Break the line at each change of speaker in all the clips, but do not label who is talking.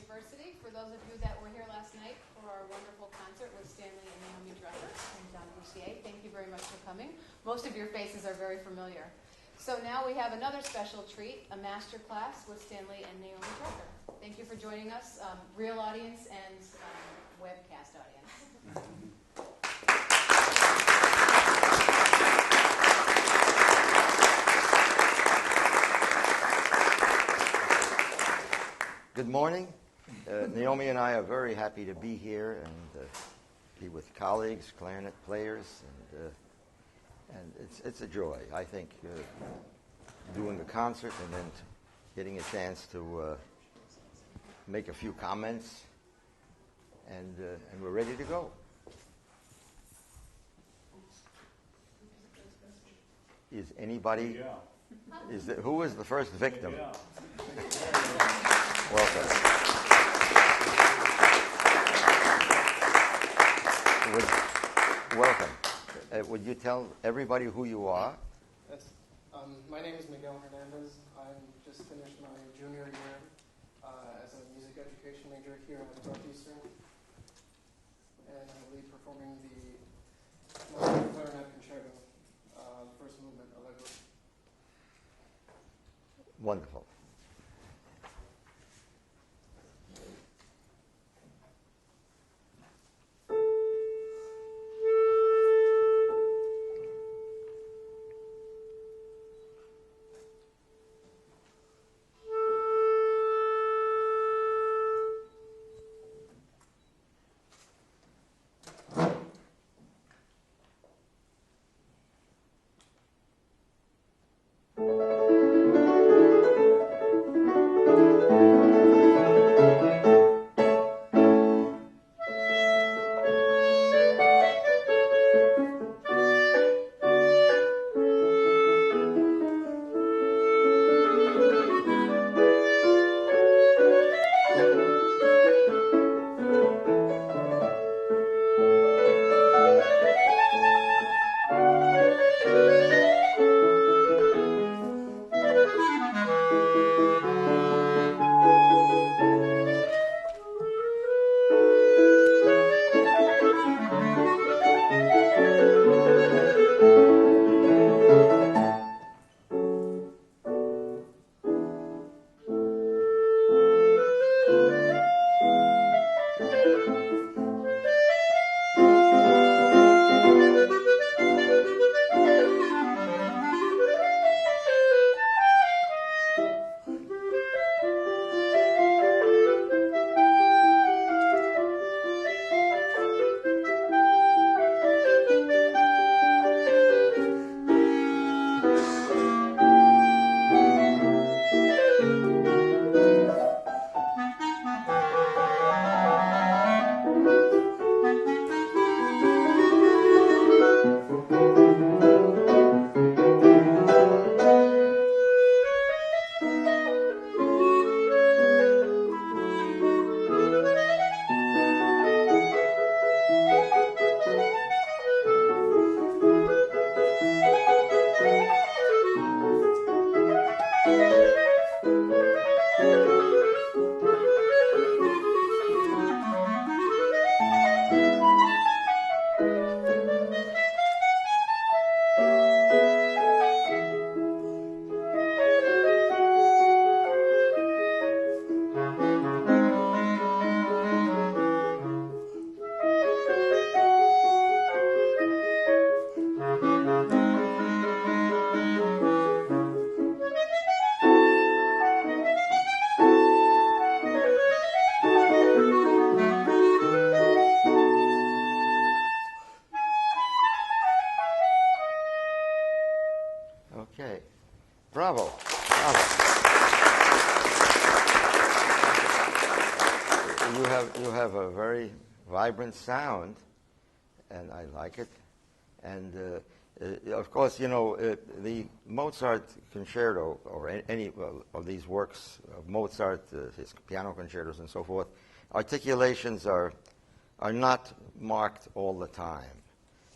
University. For those of you that were here last night for our wonderful concert with Stanley and Naomi Drucker and John Bouchier, thank you very much for coming. Most of your faces are very familiar. So now we have another special treat, a master class with Stanley and Naomi Drucker. Thank you for joining us, real audience and webcast audience.
Good morning. Naomi and I are very happy to be here and be with colleagues, clarinet players, and it's a joy. I think doing a concert and then getting a chance to make a few comments, and we're ready to go. Is anybody? Yeah. Who is the first victim? Yeah. Welcome. Welcome. Would you tell everybody who you are?
Yes. My name is Miguel Hernanez. I just finished my junior year as a music education major here at Northeastern, and I will be performing the Mozart Clarinet Concerto, first movement, Allegro.
Wonderful. Bravo. Bravo. You have a very vibrant sound, and I like it. And of course, you know, the Mozart concerto, or any of these works of Mozart, his piano concertos and so forth, articulations are not marked all the time.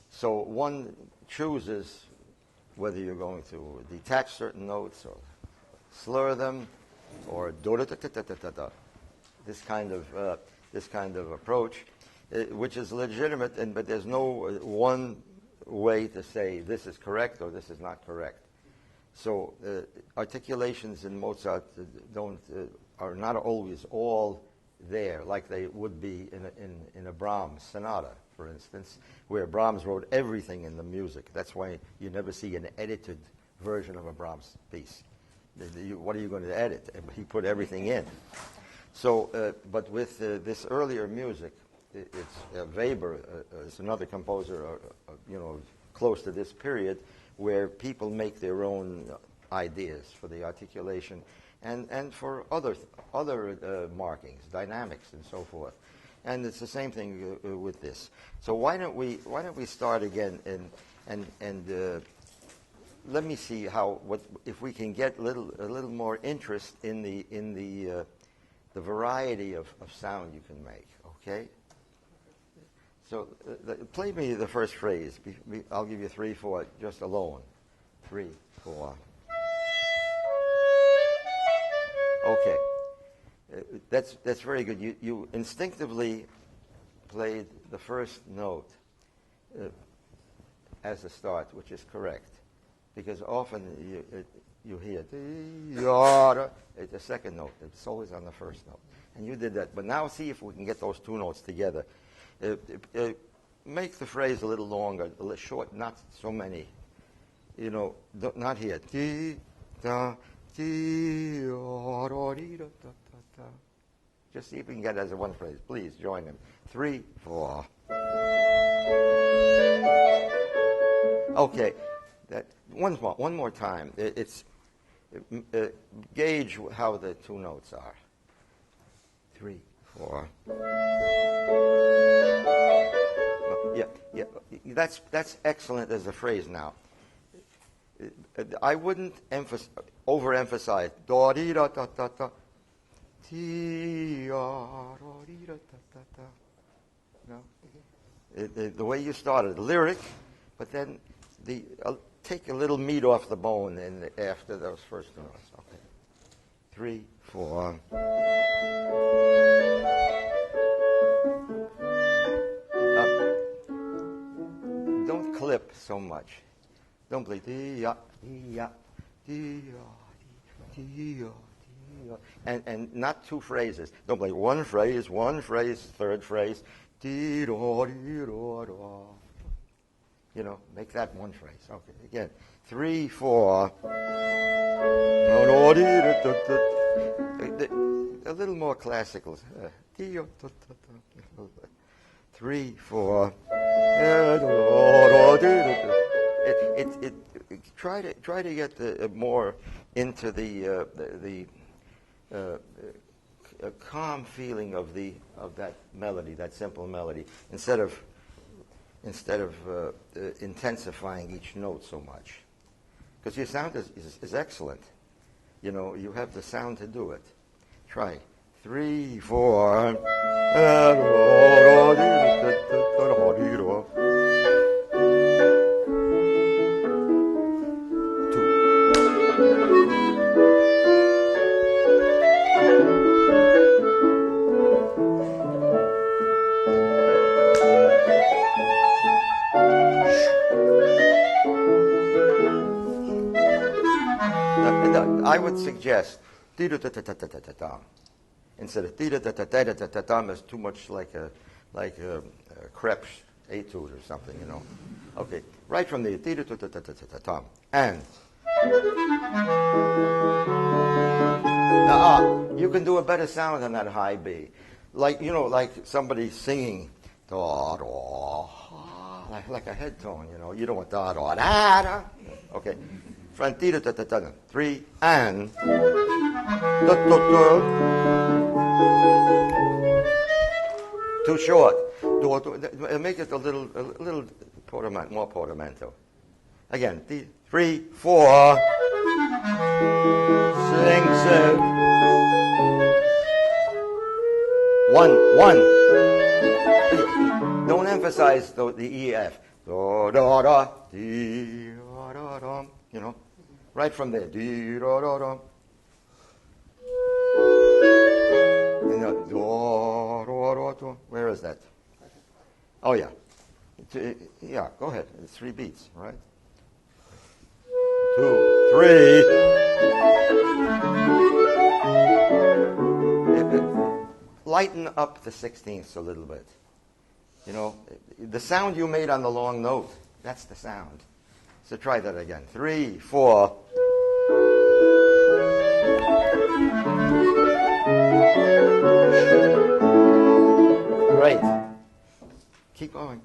So one chooses whether you're going to detach certain notes or slur them or do-da-da-da-da-da-da. this kind of approach, which is legitimate, but there's no one way to say this is correct or this is not correct. So articulations in Mozart are not always all there like they would be in a Brahms sonata, for instance, where Brahms wrote everything in the music. That's why you never see an edited version of a Brahms piece. What are you going to edit? He put everything in. So, but with this earlier music, it's Weber is another composer, close to this period, where people make their own ideas for the articulation and for other markings, dynamics, and so forth. And it's the same thing with this. So why don't we start again and let me see if we can get a little more interest in the variety of sound you can make. Okay. So play me the first phrase. I'll give you 3, 4, just alone. 3, 4. Okay. That's very good. You instinctively played the first note as a start, which is correct, because often you hear the second note. It's always on the first note, and you did that. But now see if we can get those 2 notes together. Make the phrase a little longer, a little short, not so many. Not here. Just see if we can get it as a one phrase. Please join him. 3, 4. Okay. One more time. Gauge how the 2 notes are. 3, 4. Yeah. That's excellent as a phrase now. I wouldn't overemphasize da di da da da da ti da di da da da. No, the way you started, lyric, but then take a little meat off the bone after those first notes. Okay, 3, 4. Don't clip so much. Don't play and not 2 phrases. Don't play one phrase, third phrase. Make that one phrase. Okay, again. 3, 4. A little more classical. 3, 4. Try to get more into the calm feeling of that melody, that simple melody, instead of intensifying each note so much, because your sound is excellent. You have the sound to do it. Try 3, 4. I would suggest instead of is too much like a Krebs etude or something, Okay, right from the and you can do a better sound than that high B, like somebody singing like a head tone, You don't want da da da da. Okay. Front 3 and too short. Make it a little more portamento. Again, 3, 4. Sing. 1. Don't emphasize the EF. Da da da. Dee, da da. Right from there. No, do, do, do. Where is that? Oh, yeah. Yeah, go ahead. It's 3 beats, right? 2, 3. Lighten up the 16ths a little bit. You know, the sound you made on the long note, that's the sound. So try that again. 3, 4. Great. Keep going.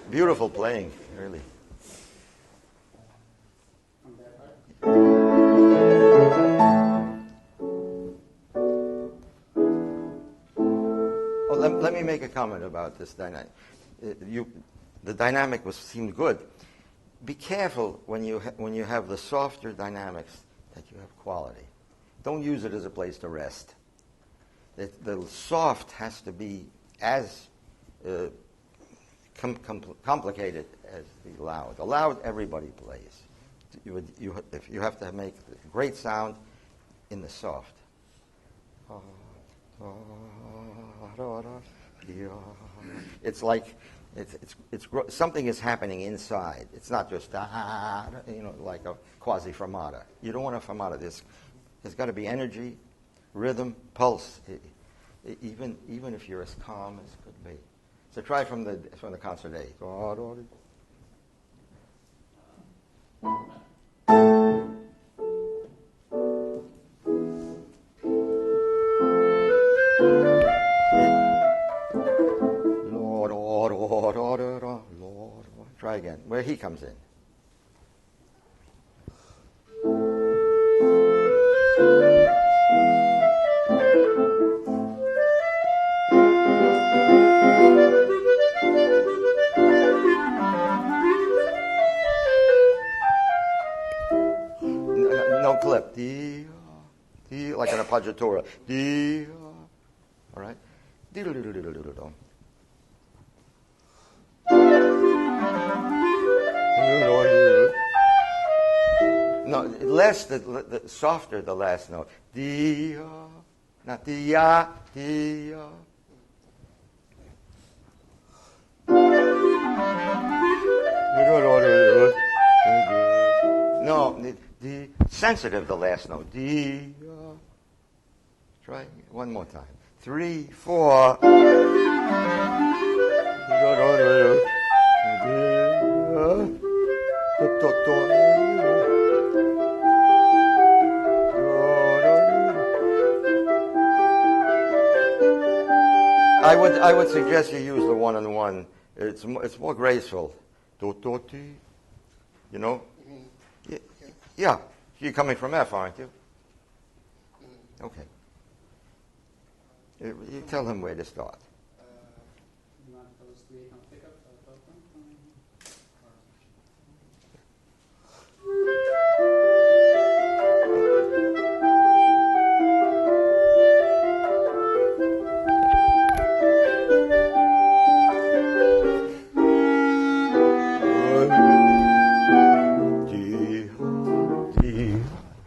Beautiful playing, really. Oh, let me make a comment about this dynamic. The dynamic seemed good. Be careful when you have the softer dynamics that you have quality. Don't use it as a place to rest. The soft has to be as complicated as the loud. The loud, everybody plays. You have to make great sound in the soft. It's like something is happening inside. It's not just like a quasi fermata. You don't want a fermata. There's got to be energy, rhythm, pulse. Even if you're as calm as could be. So try from the concert A. Try again. Where he comes in. No clip. D, like an appoggiatura. D, all right. No, less the softer the last note. D, not D, ya, D. No, the sensitive the last note. D. Try one more time. 3, 4. I would suggest you use the 1-on-1. It's more graceful. Do, you know? Yeah. You're coming from F, aren't you? Okay. You tell him where to start.
You want those 3 on pickup?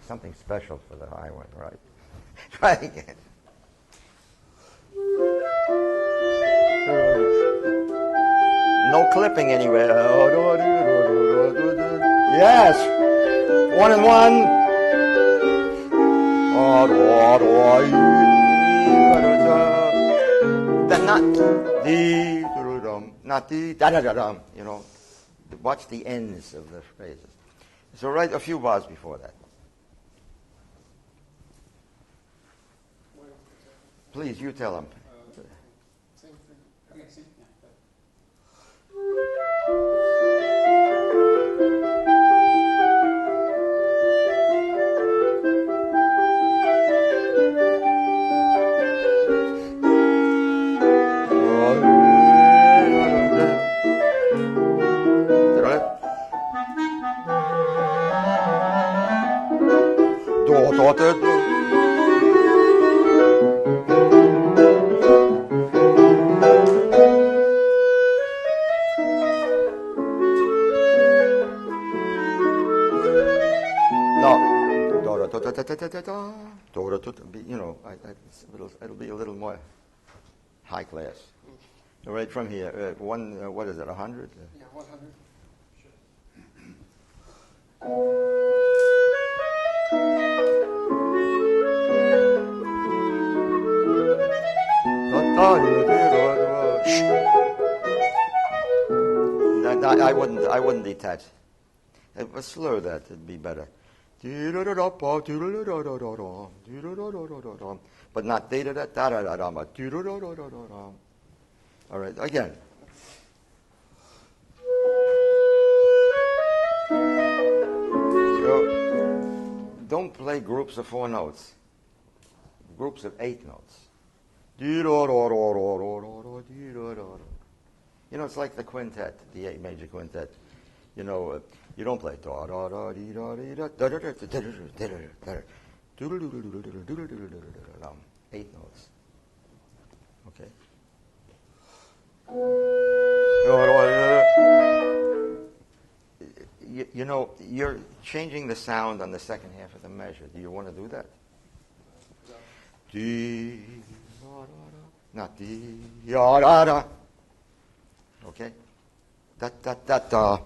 Something special for the high one, right? Try again. No clipping anywhere. Yes. 1-on-1. Then not the da-da-da-dum, you know. Watch the ends of the phrases. So write a few bars before that. Please, you tell him.
Same thing.
Okay, same. Yeah.
You know, it'll be a little more high class. Right from here, what is it, 100?
Yeah, 100.
I wouldn't detach. Slur that, it'd be better. But not all right, again. Don't play groups of 4 notes. Groups of 8 notes. You know, it's like the quintet, the A major quintet. You know, you don't play 8 notes. Okay. You know, you're changing the sound on the second half of the measure. Do you want to do that? Not D, okay? Da da da da.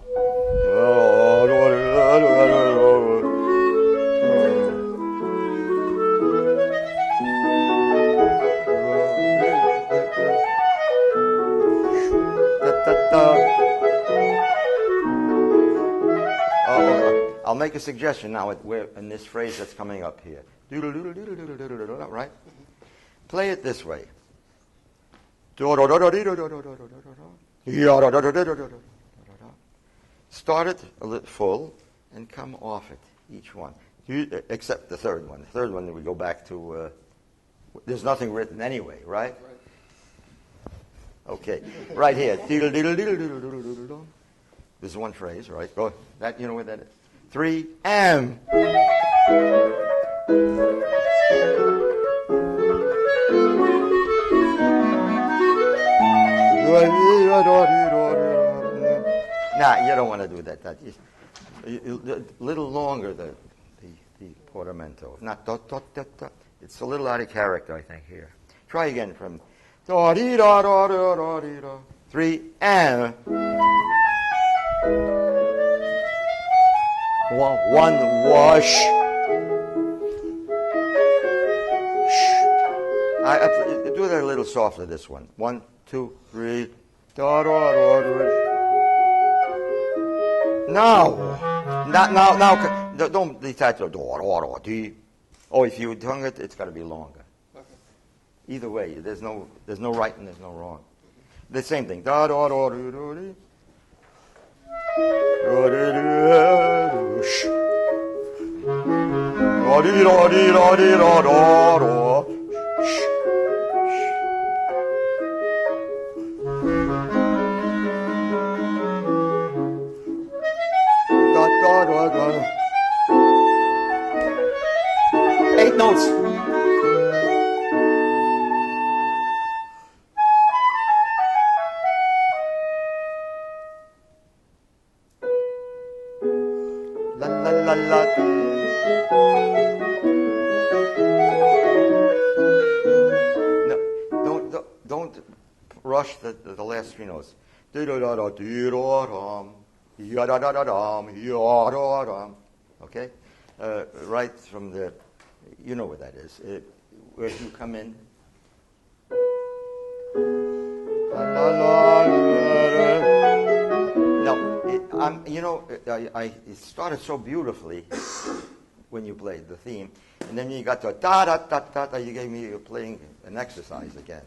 I'll make a suggestion now in this phrase that's coming up here. Right? Play it this way. Start it a little full and come off it, each one. Except the third one. The third one, we go back to, there's nothing written anyway, right? Okay, right here. There's one phrase, right? Go. That, you know where that is? 3 M. Nah, you don't want to do that. A little longer, the portamento. Not dot, dot, dot, dot. It's a little out of character, I think, here. Try again from 3 M. One wash. I do that a little softer, this one. 1, 2, 3. Now, don't detach it. Oh, if you tongue it, it's got to be longer.
Okay.
Either way, there's no right and there's no wrong. The same thing. Eight notes. La la la la. No, don't rush the last 3 notes. Okay, right from the, you know what that is. Where you come in. No, you know, it started so beautifully when you played the theme, and then you got to da da da da da. You gave me playing an exercise again.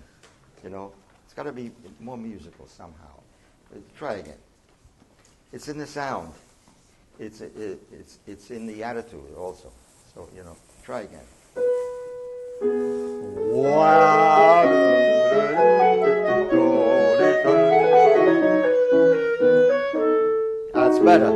You know, it's got to be more musical somehow. Try again. It's in the sound. It's in the attitude also. So, you know, try again. Wow. That's better.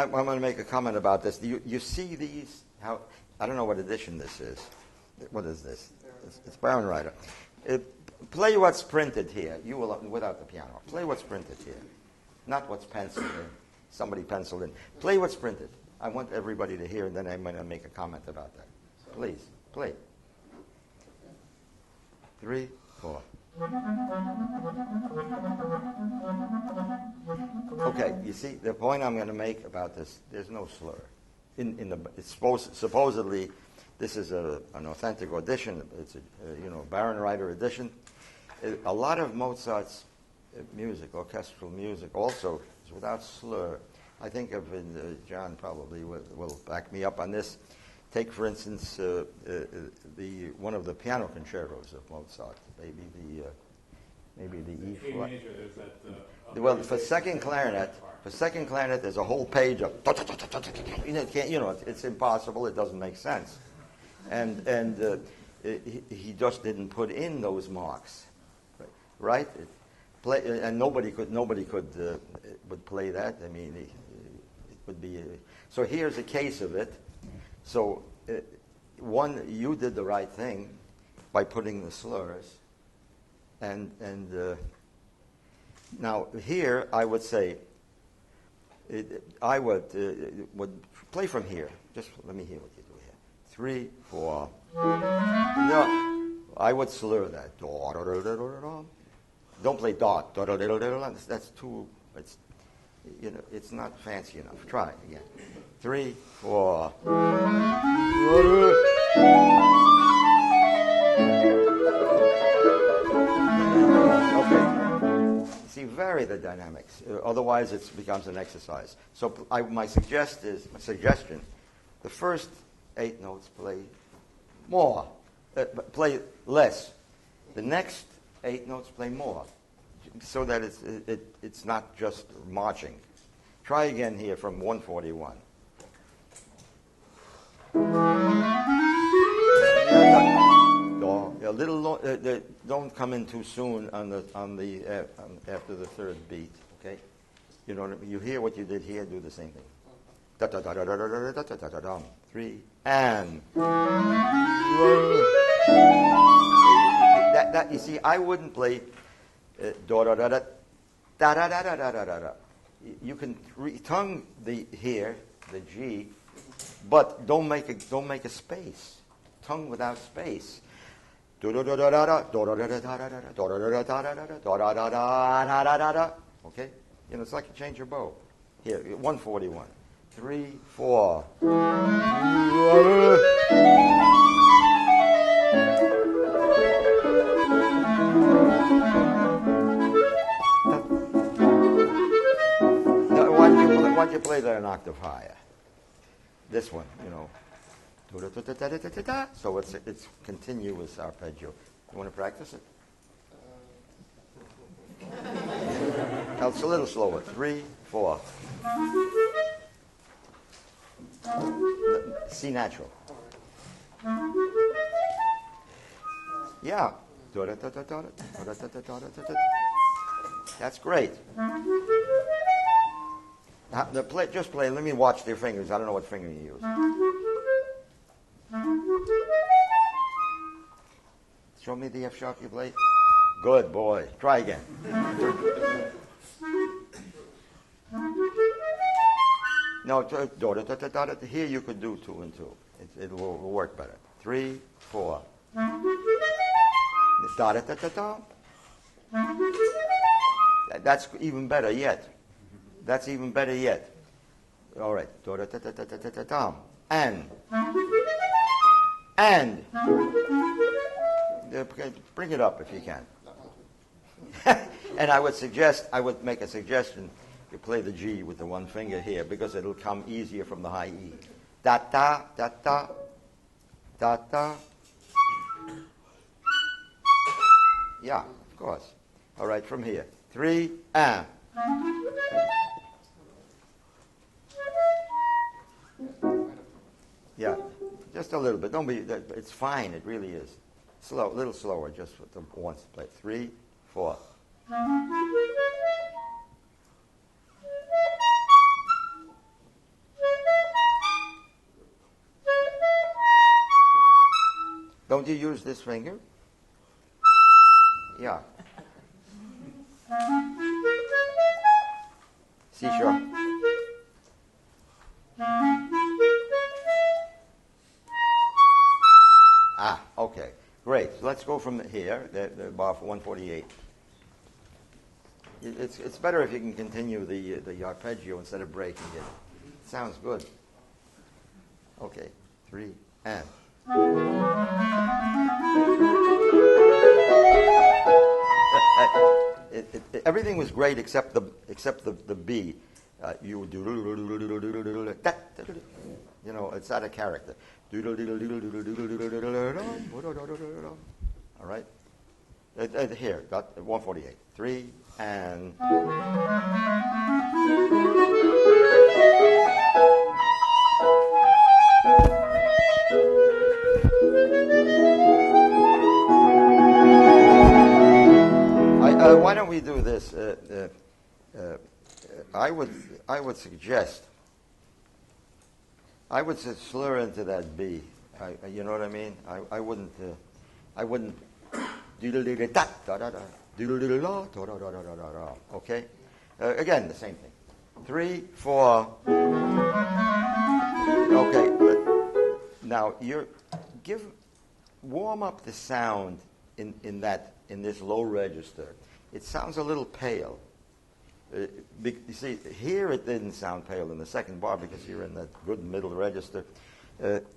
I'm going to make a comment about this. You see these? How I don't know what edition this is. What is this? It's Baron. Play what's printed here. You will, without the piano. Play what's printed here, not what's penciled in. Somebody penciled in. Play what's printed. I want everybody to hear, and then I'm going to make a comment about that. Please, play. 3, 4. Okay, you see the point I'm going to make about this. There's no slur. It's supposedly this is an authentic audition. It's a Baron edition. A lot of Mozart's music, orchestral music, also is without slur. I think of John probably will back me up on this. Take for instance one of the piano concertos of Mozart, maybe the E flat. Well, for second clarinet, there's a whole page of it's impossible. It doesn't make sense, and he just didn't put in those marks, right? And nobody could would play that. I mean, it would be. So here's a case of it. So you did the right thing by putting the slurs, and now here I would say I would play from here. Just let me hear what you do here. 3, 4. No, I would slur that. Don't play dot. That's too. It's not fancy enough. Try again. 3, 4. Okay. See, vary the dynamics. Otherwise, it becomes an exercise. So, my suggestion: the first 8 notes play more, play less. The next 8 notes play more, so that it's not just marching. Try again here from 141. A little don't come in too soon after the third beat. Okay, you hear what you did here. Do the same thing. 3 and that you see. I wouldn't play da da da da da da da da da da. You can tongue the G, but don't make a space. Tongue without space. Okay? It's like you change your bow. Here, 141. 3, 4. Why don't you play that an octave higher? This one, So it's continuous arpeggio. You want to practice it? Now it's a little slower. 3, 4. C natural. Yeah. That's great. Just play. Let me watch their fingers. I don't know what finger you use. Show me the F sharp you play. Good boy. Try again. No, here you could do 2 and 2. It will work better. 3, 4. That's even better yet. That's even better yet. All right. And. Bring it up if you can. And I would make a suggestion. You play the G with the one finger here because it'll come easier from the high E. Da da da da da da. Yeah, of course. All right, from here. 3 and. Yeah, just a little bit. Don't be. It's fine. It really is. Slow, a little slower. Just with the once. Play 3, 4. Don't you use this finger? Yeah. C sharp. Ah, okay. Great. So let's go from here, the bar for 148. It's better if you can continue the arpeggio instead of breaking it. Sounds good. Okay. 3 and. Everything was great except the B. You know, it's out of character. All right. Here, got 148. 3 and. Why don't we do this? I would suggest. I would slur into that B. You know what I mean? I wouldn't. Okay. Again, the same thing. 3, 4. Okay. Now warm up the sound in this low register. It sounds a little pale. You see, here it didn't sound pale in the second bar because you're in that good middle register.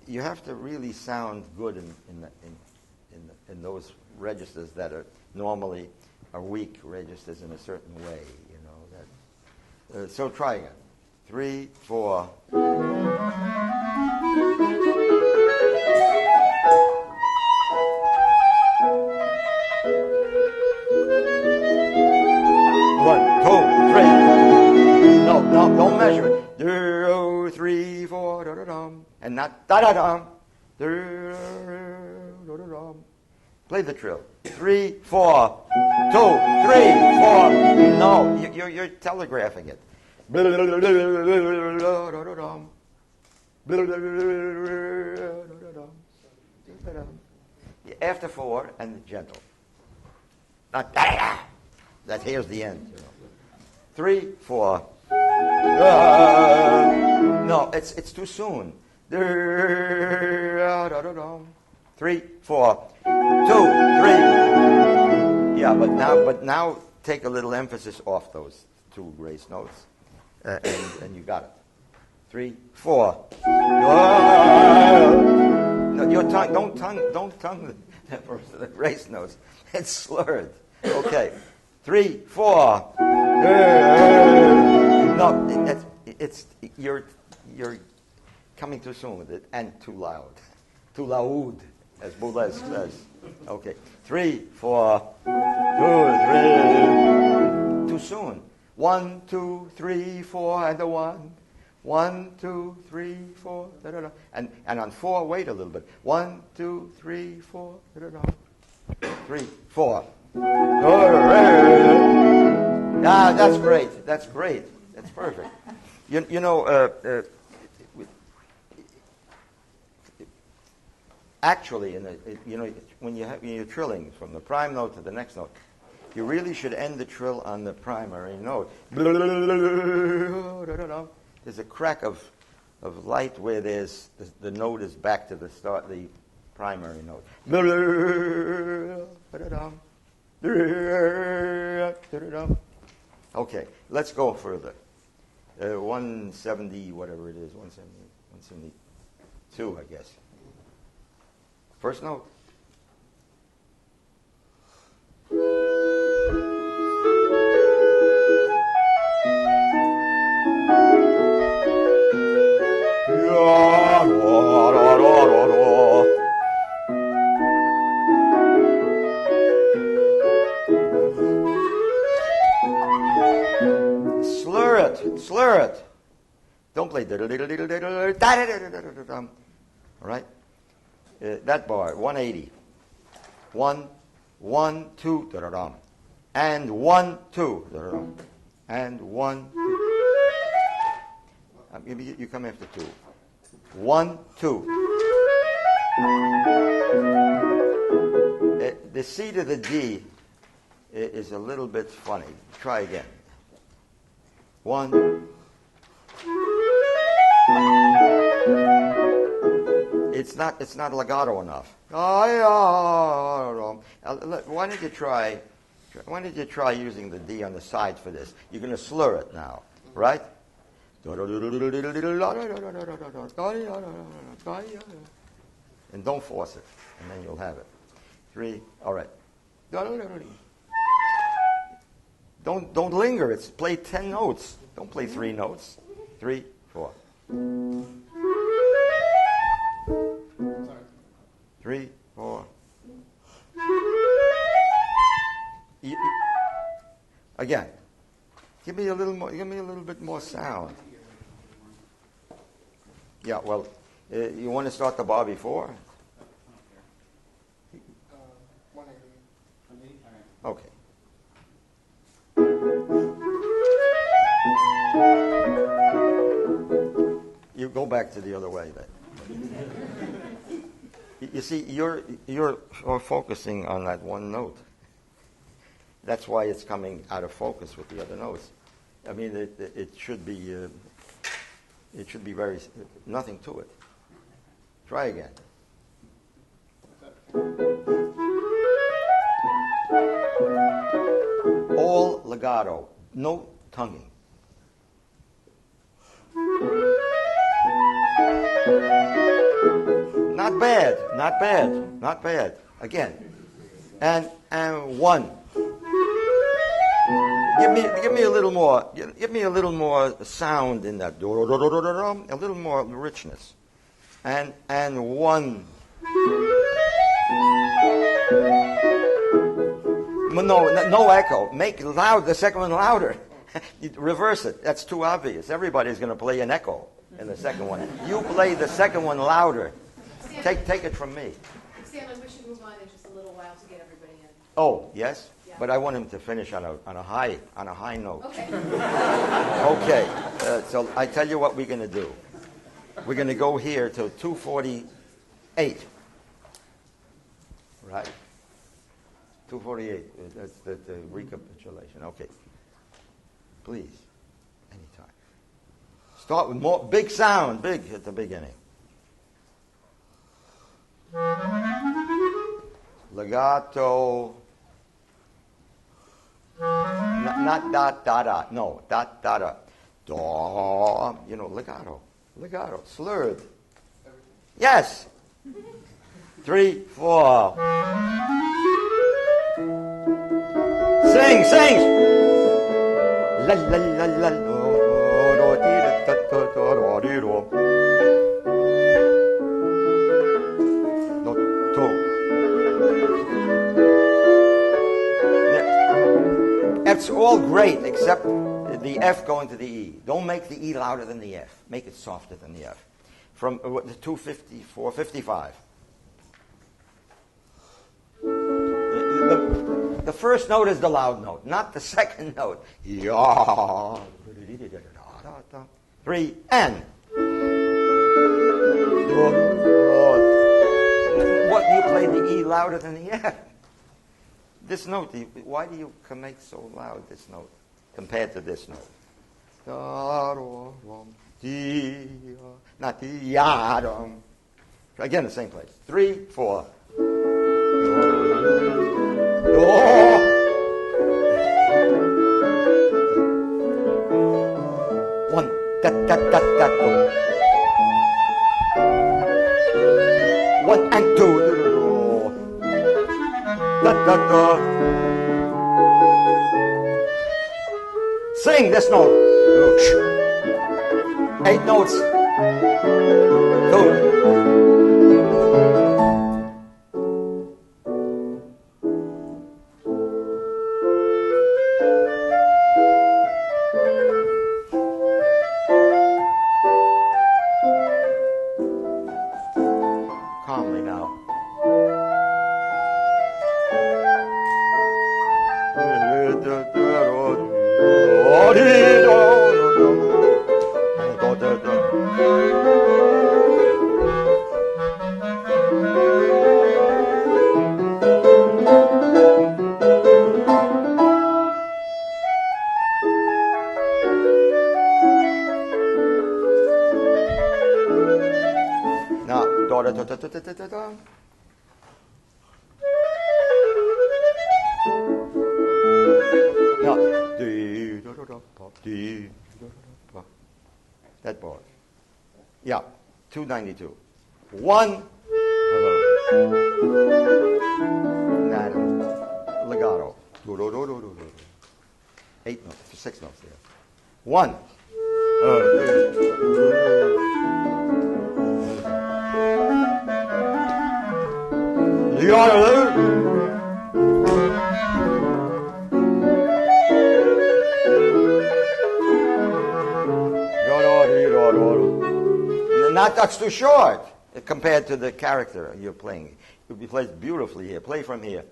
You have to really sound good in those registers that are normally weak registers in a certain way. You know that. So try again. 3, 4. No, don't measure it. 2, 3, 4, da-da-dum. And not da-da-dum. Play the trill. 3, 4, 2, 3, 4. No, you're telegraphing it. After 4 and gentle. Not da-da-da. That here's the end. You know. 3, 4. No, it's too soon. 3, 4, 2, 3. Yeah, but now take a little emphasis off those 2 grace notes, and you got it. 3, 4. No, your tongue. Don't tongue the grace notes. It's slurred. Okay. 3, 4. No, you're coming too soon with it and too loud. Too loud, as Boulez says. Okay. 3, 4. 2, 3. Too soon. 1, 2, 3, 4, and a 1. 1, 2, 3, 4. Da, da, da. And on 4, wait a little bit. 1, 2, 3, 4. Da, da, da. 3, 4. Ah, that's great. That's great. That's perfect. You know, actually, when you're trilling from the prime note to the next note, you really should end the trill on the primary note. There's a crack of light where the note is back to the primary note. Okay, let's go further. 170, whatever it is, 172, I guess. First note. Slur it. Don't play. All right? That bar, 180. 1, 1, 2, da-da-dum. And 1, 2, da-da-dum. And 1, 2. You come after 2. 1, 2. C to the D is a little bit funny. Try again. 1. It's not legato enough. Why don't you try using the D on the side for this? You're going to slur it now, right? And don't force it, and then you'll have it. 3. All right. Don't linger. It's play 10 notes. Don't play 3 notes. 3, 4. 3, 4. Again. Give me a little bit more sound. Yeah. Well, you want to start the bar before?
180.
Okay. You go back to the other way then. You see, you're focusing on that one note. That's why it's coming out of focus with the other notes. I mean, it should be very nothing to it. Try again. All legato, no tonguing. Not bad, not bad, not bad. Again. And 1. Give me a little more. Give me a little more sound in that. A little more richness. And 1. No echo. Make loud the second one louder. Reverse it. That's too obvious. Everybody's going to play an echo in the second one. You play the second one louder. Take it from me.
Stanley, we should move on in just a little while to get everybody in.
Oh, yes?
Yeah.
But I want him to finish on a high note.
Okay.
Okay. So I tell you what we're going to do. We're going to go here to 248. Right? 248. That's the recapitulation. Okay. Please. Anytime. Start with more big sound, big at the beginning. Legato. Not dot, da, da. No, dot, da, da. Da. You know, legato. Legato. Slurred. Yes. 3, 4. Sing. La la la la. Do di da da da di do. No to. It's all great except the F going to the E. Don't make the E louder than the F. Make it softer than the F. From 254, 55. The first note is the loud note, not the second note. 3 and. What, you play the E louder than the F? This note, why do you make so loud this note compared to this note? Not the again, the same place. 3, 4. One, da, da, da, da, do. 1 and 2. Da, da, da. Sing this note. 8 notes. 2. Calmly now. da da da da da da da da. Yeah. Dee, da, da, da, pa, dee, da, da, da, pa. That part. Yeah. 292. 1. Legato. 8 notes, 6 notes there. 1. Not that's too short compared to the character you're playing. It plays beautifully here. Play from here.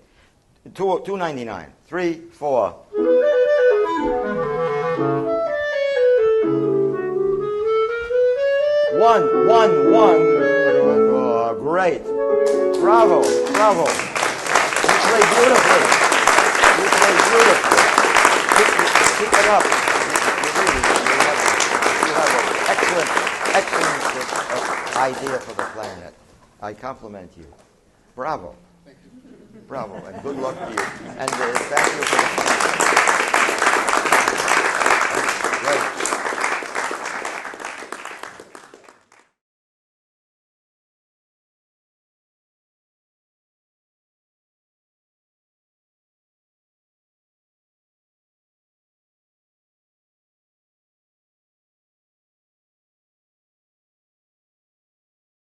299. 3, 4. 1, 1, 1. Oh, great. Bravo, bravo. You play beautifully. You play beautifully. Keep it up. You have an excellent idea for the clarinet. I compliment you. Bravo.
Thank you.
Bravo, and good luck to you. And thank you for the